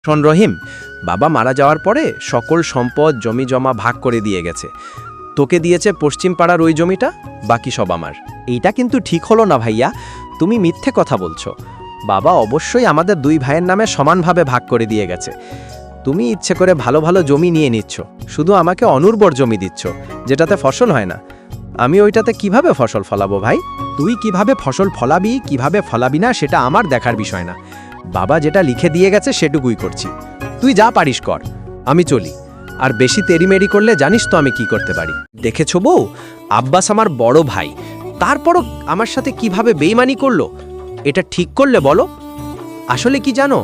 শোন রহিম, বাবা মারা যাওয়ার পরে সকল সম্পদ জমি জমা ভাগ করে দিয়ে গেছে। তোকে দিয়েছে পশ্চিম পাড়ার ওই জমিটা, বাকি সব আমার। এইটা কিন্তু ঠিক হলো না ভাইয়া, তুমি মিথ্যে কথা বলছো। বাবা অবশ্যই আমাদের দুই ভাইয়ের নামে সমানভাবে ভাগ করে দিয়ে গেছে। তুমি ইচ্ছে করে ভালো ভালো জমি নিয়ে নিচ্ছ, শুধু আমাকে অনুর্বর জমি দিচ্ছ যেটাতে ফসল হয় না। আমি ওইটাতে কিভাবে ফসল ফলাবো ভাই? তুই কিভাবে ফসল ফলাবি কিভাবে ফলাবি না সেটা আমার দেখার বিষয় না। বাবা যেটা লিখে দিয়ে গেছে সেটুকুই করছি। তুই যা পারিস কর, আমি চলি। আর বেশি তেরিমেরি করলে জানিস তো আমি কি করতে পারি। দেখেছো বউ, আব্বাস আমার বড় ভাই, তারপরও আমার সাথে কিভাবে বেইমানি করলো। এটা ঠিক করলে বলো? আসলে কি জানো,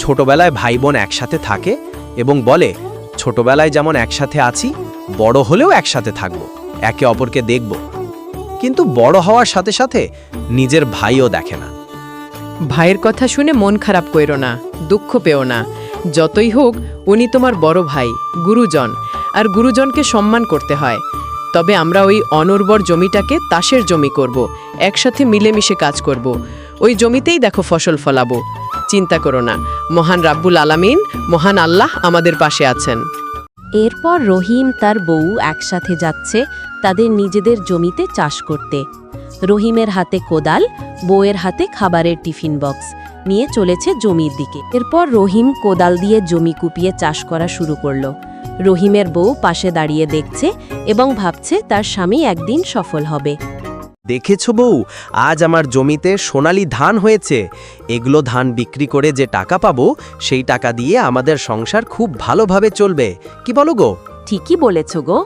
ছোটবেলায় ভাই বোন একসাথে থাকে এবং বলে ছোটবেলায় যেমন একসাথে আছি, বড় হলেও একসাথে থাকবো, একে অপরকে দেখব। কিন্তু বড় হওয়ার সাথে সাথে নিজের ভাইও দেখে না। ভাইয়ের কথা শুনে মন খারাপ কইরো না, দুঃখ পেও না। যতই হোক উনি তোমার বড় ভাই, গুরুজন, আর গুরুজনকে সম্মান করতে হয়। তবে আমরা ওই অনুর্বর জমিটাকে তাসের জমি করব, একসাথে মিলেমিশে কাজ করব। ওই জমিতেই দেখো ফসল ফলাবো। চিন্তা করো না, মহান রাব্বুল আলামিন, মহান আল্লাহ আমাদের পাশে আছেন। এরপর রহিম তার বউ একসাথে যাচ্ছে তাদের নিজেদের জমিতে চাষ করতে। রহিমের হাতে কোদাল, বউয়ের হাতে খাবারের টিফিন বক্স নিয়ে চলেছে জমির দিকে। এরপর রহিম কোদাল দিয়ে জমি কুপিয়ে চাষ করা শুরু করলো। রহিমের বউ পাশে দাঁড়িয়ে দেখছে এবং ভাবছে তার স্বামী একদিন সফল হবে। দেখেছো বউ, আজ আমার জমিতে সোনালী ধান হয়েছে। এগুলো ধান বিক্রি করে যে টাকা পাবো, সেই টাকা দিয়ে আমাদের সংসার খুব ভালোভাবে চলবে। কি বলো গো? ঠিকই বলেছ গো,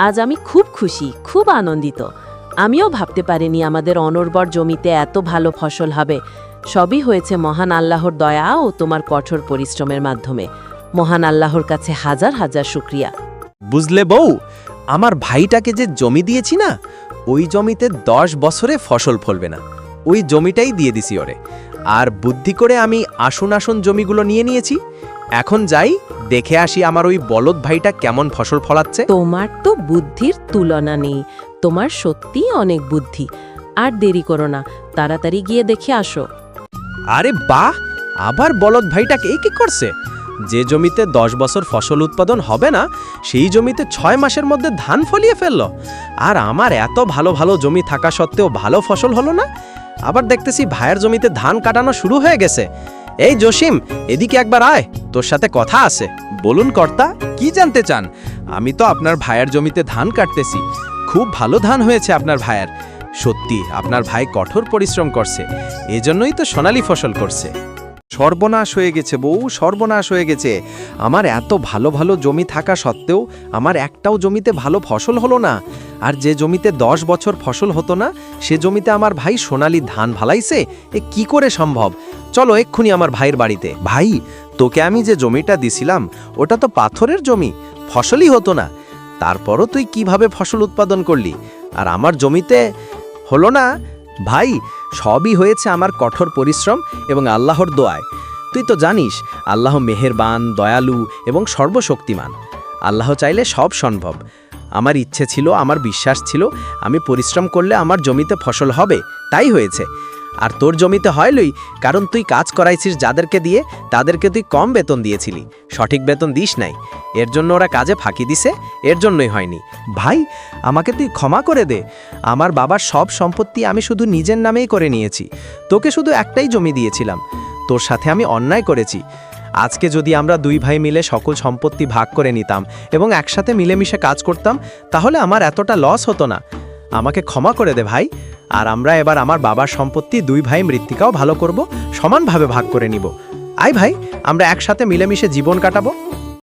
আজ আমি খুব খুশি, খুব আনন্দিত। আমিও ভাবতে পারিনি আমাদের অনুর্বর জমিতে এত ভালো ফসল হবে। সবই হয়েছে মহান আল্লাহর দয়া ও তোমার কঠোর পরিশ্রমের মাধ্যমে। মহান আল্লাহর কাছে হাজার হাজার শুকরিয়া। বুঝলে বউ, আমার ভাইটাকে যে জমি দিয়েছি না, ওই জমিতে 10 বছরে ফসল ফলবে না। ওই জমিটাই দিয়ে দিছি ওরে। আর বুদ্ধি করে আমি আসন আসন জমিগুলো নিয়ে নিয়েছি। এখন যাই, দেখে আসি আমার ওই বলদ ভাইটা কেমন ফসল ফলাচ্ছে। তোমার তো বুদ্ধির তুলনা নেই, তোমার সত্যি অনেক বুদ্ধি। আর দেরি করো না, তাড়াতাড়ি গিয়ে দেখে আসো। আরে বাহ, আবার বলদ ভাইটাকে কি করছে? যে জমিতে 10 বছর ফসল উৎপাদন হবে না, সেই জমিতে 6 মাসের মধ্যে ধান ফলিয়ে ফেলল। আর আমার এত ভালো ভালো জমি থাকা সত্ত্বেও ভালো ফসল হলো না। আবার দেখতেছি ভাইয়ের জমিতে ধান কাটানো শুরু হয়ে গেছে। এই জসিম, এদিকে একবার আয়, তোর সাথে কথা আছে। বলুন কর্তা, কি জানতে চান? আমি তো আপনার ভাইয়ের জমিতে ধান কাটতেছি। খুব ভালো ধান হয়েছে আপনার ভাইয়ের। সত্যি আপনার ভাই কঠোর পরিশ্রম করছে, এজন্যই তো সোনালী ফসল করছে। সর্বনাশ হয়ে গেছে বউ, সর্বনাশ হয়ে গেছে। আমার এত ভালো ভালো জমি থাকা সত্ত্বেও আমার একটাও জমিতে ভালো ফসল হলো না। আর যে জমিতে 10 বছর ফসল হতো না, সে জমিতে আমার ভাই সোনালী ধান ভালাইছে। এ কি করে সম্ভব? চলো এক্ষুনি আমার ভাইয়ের বাড়িতে। ভাই, তোকে আমি যে জমিটা দিছিলাম, ওটা তো পাথরের জমি, ফসলই হতো না। তারপরও তুই কিভাবে ফসল উৎপাদন করলি? আর আমার জমিতে হলো না? ভাই, সবই হয়েছে আমার কঠোর পরিশ্রম এবং আল্লাহর দোয়ায়। তুই তো জানিস আল্লাহ মেহেরবান, দয়ালু এবং সর্বশক্তিমান। আল্লাহ চাইলে সব সম্ভব। আমার ইচ্ছে ছিল, আমার বিশ্বাস ছিল, আমি পরিশ্রম করলে আমার জমিতে ফসল হবে, তাই হয়েছে। আর তোর জমিতে হয়লই, কারণ তুই কাজ করাইছিস যাদেরকে দিয়ে, তাদেরকে তুই কম বেতন দিয়েছিলি, সঠিক বেতন দিস নাই। এর জন্য ওরা কাজে ফাঁকি দিছে, এর জন্যই হয়নি। ভাই, আমাকে তুই ক্ষমা করে দে। আমার বাবার সব সম্পত্তি আমি শুধু নিজের নামেই করে নিয়েছি। তোকে শুধু একটাই জমি দিয়েছিলাম। তোর সাথে আমি অন্যায় করেছি। আজকে যদি আমরা দুই ভাই মিলে সকল সম্পত্তি ভাগ করে নিতাম এবং একসাথে মিলেমিশে কাজ করতাম, তাহলে আমার এতটা লস হতো না। আমাকে ক্ষমা করে দে ভাই। আর আমরা এবার আমার বাবার সম্পত্তি দুই ভাই মৃত্তিকাও ভালো করব, সমানভাবে ভাগ করে নিব। আয় ভাই, আমরা একসাথে মিলেমিশে জীবন কাটাবো।